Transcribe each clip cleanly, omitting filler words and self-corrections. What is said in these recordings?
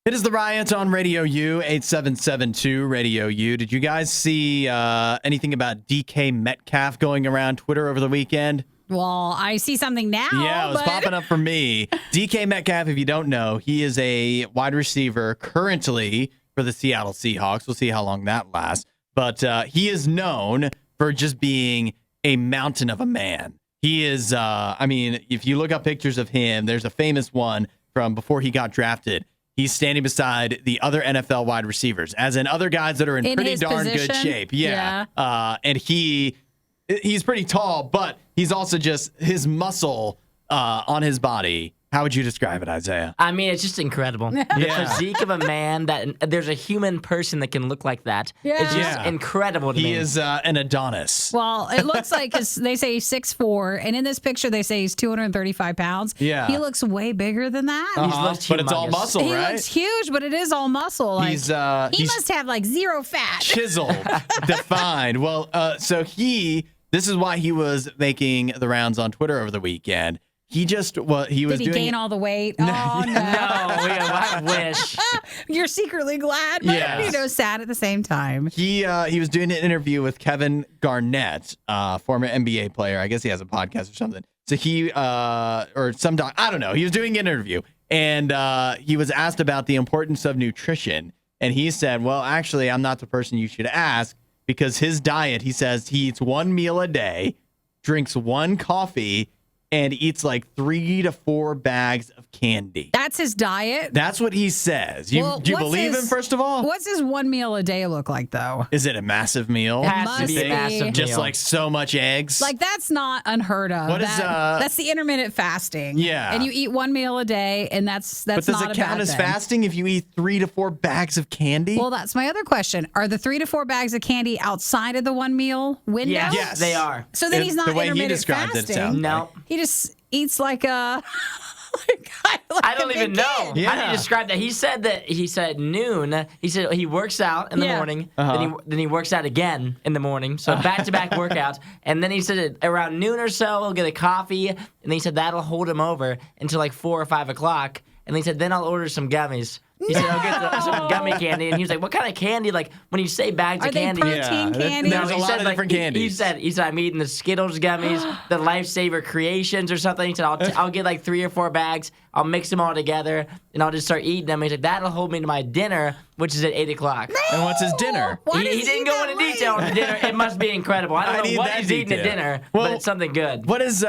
It is the riot on Radio U, 8772 Radio U. Did you guys see anything about DK Metcalf going around Twitter over the weekend? Well, I see something now. Yeah, it was popping up for me. DK Metcalf, if you don't know, he is a wide receiver currently for the Seattle Seahawks. We'll see how long that lasts. But he is known for just being a mountain of a man. He is, if you look up pictures of him, there's a famous one from before he got drafted. He's standing beside the other NFL wide receivers, as in other guys that are in pretty darn good shape. Yeah. And he's pretty tall, but he's also just his muscle on his body. How would you describe it, Isaiah? I mean, it's just incredible. The physique of a man that there's a human person that can look like that. Yeah. It's just incredible to me. He is an Adonis. Well, it looks like they say he's 6'4", and in this picture they say he's 235 pounds. Yeah. He looks way bigger than that. But it's all muscle, He right? looks huge, but it is all muscle. Like, He's he must have like zero fat. chiseled, defined. Well, this is why he was making the rounds on Twitter over the weekend. He was Did he doing gain all the weight? Oh, no. I wish. You're secretly glad, but Yes. sad at the same time. He was doing an interview with Kevin Garnett, former NBA player. I guess he has a podcast or something. So I don't know. He was doing an interview, and he was asked about the importance of nutrition. And he said, well, actually, I'm not the person you should ask, because his diet, he says he eats one meal a day, drinks one coffee, and eats like 3 to 4 bags of candy. That's his diet? That's what he says. Do you believe him, first of all? What's his one meal a day look like, though? Is it a massive meal? It has to be a massive meal. Just like so much eggs? Like, that's not unheard of. That's the intermittent fasting. Yeah. And you eat one meal a day, and that's But does not it count as thing. fasting if you eat 3 to 4 bags of candy? Well, that's my other question. Are the 3 to 4 bags of candy outside of the one meal window? Yes. They are. So then he's not the way he intermittent described fasting. it sounds No. He just eats like a... I don't even know. How do Yeah. you describe that? He said noon. He said he works out in the morning, then he works out again in the morning. So back-to-back workouts. And then he said around noon or so, he'll get a coffee. And then he said that'll hold him over until like 4 or 5 o'clock. And then he said, then I'll order some gummies. He said, I'll get some gummy candy. And he was like, what kind of candy? Like, when you say bags Are of they candy. protein candy? There's a lot of different candies. He said, I'm eating the Skittles gummies, the Lifesaver Creations or something. He said, I'll get like 3 or 4 bags. I'll mix them all together, and I'll just start eating them. He's like, that'll hold me to my dinner, which is at 8 o'clock. And what's his dinner? Why does He didn't go into detail on the dinner. It must be incredible. I I don't need know what that he's eating at detail. dinner, Well, but it's something good. What does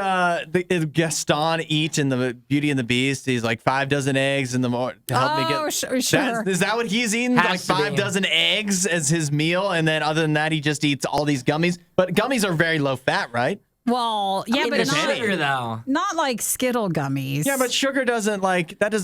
Gaston eat in the Beauty and the Beast? He's like 5 dozen eggs in the morning to help me get. Sure. Is that what he's eating? Has Like to 5 be. dozen eggs as his meal, and then other than that, he just eats all these gummies. But gummies are very low fat, right? Well, yeah, I mean, but the it's not, sugar, though. not like Skittle gummies. Yeah, but sugar doesn't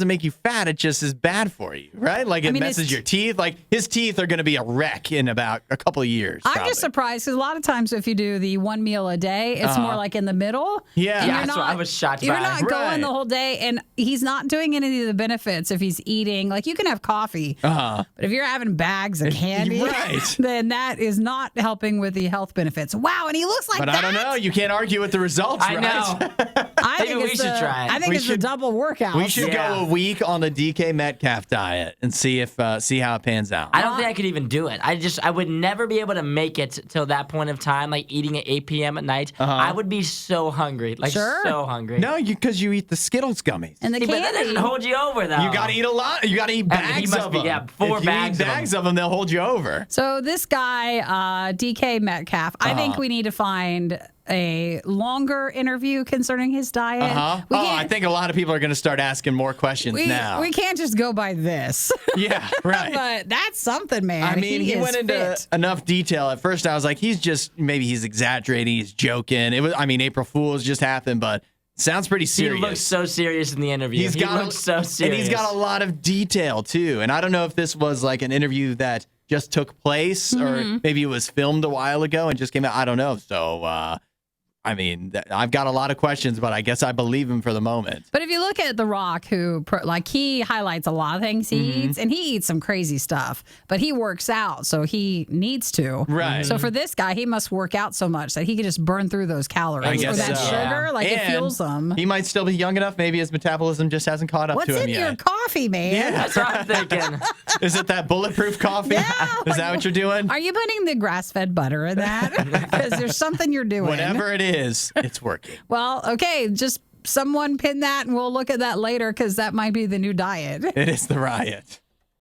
make you fat. It just is bad for you, right? Like it messes your teeth. Like his teeth are going to be a wreck in about a couple of years. I'm probably. just surprised because a lot of times if you do the one meal a day, it's more like in the middle. Yeah. And Yeah, you're that's what I was shocked You're by. not Right. going the whole day, and he's not doing any of the benefits if he's eating. Like, you can have coffee, but if you're having bags of candy, Right. then that is not helping with the health benefits. Wow, and he looks like But that. I don't know. You can't argue with the results, I right? know. I Maybe think we it's should try it. I think We it's a should- double workout. We should Yeah. go a week on the DK Metcalf diet and see how it pans out. I don't think I could even do it. I would never be able to make it till that point of time, like eating at 8 p.m. at night. I would be so hungry, like Sure. so hungry. No, because you eat the Skittles gummies. and the But that candy. doesn't hold you over, though. You got to eat a lot. You got to eat I mean, he bags must of be- them. yeah, 4 if bags you of eat them. bags of them, they'll hold you over. So this guy, DK Metcalf, I think we need to find a longer interview concerning his diet. We can't, I think a lot of people are going to start asking more questions now. we can't just go by this. Yeah, right. But that's something, man. I mean, he is went into fit. enough detail. At first, I was like, maybe he's exaggerating, he's joking. April Fool's just happened, but it sounds pretty He serious. looks so serious in the interview. He looks so serious. And he's got a lot of detail, too. And I don't know if this was like an interview that just took place or maybe it was filmed a while ago and just came out. I don't know. So, I've got a lot of questions, but I guess I believe him for the moment. But if you look at The Rock, he highlights a lot of things he eats, and he eats some crazy stuff, but he works out, so he needs to. Right. So for this guy, he must work out so much that he can just burn through those calories I or guess that so. sugar. Like, it And fuels him. He might still be young enough. Maybe his metabolism just hasn't caught up What's to him in yet. your coffee? coffee, man. Yeah. That's what I'm thinking. Is it that bulletproof coffee? Yeah. Is that what you're doing? Are you putting the grass-fed butter in that? Because there's something you're doing. Whatever it is, it's working. Well, okay, just someone pin that, and we'll look at that later because that might be the new diet. It is the riot.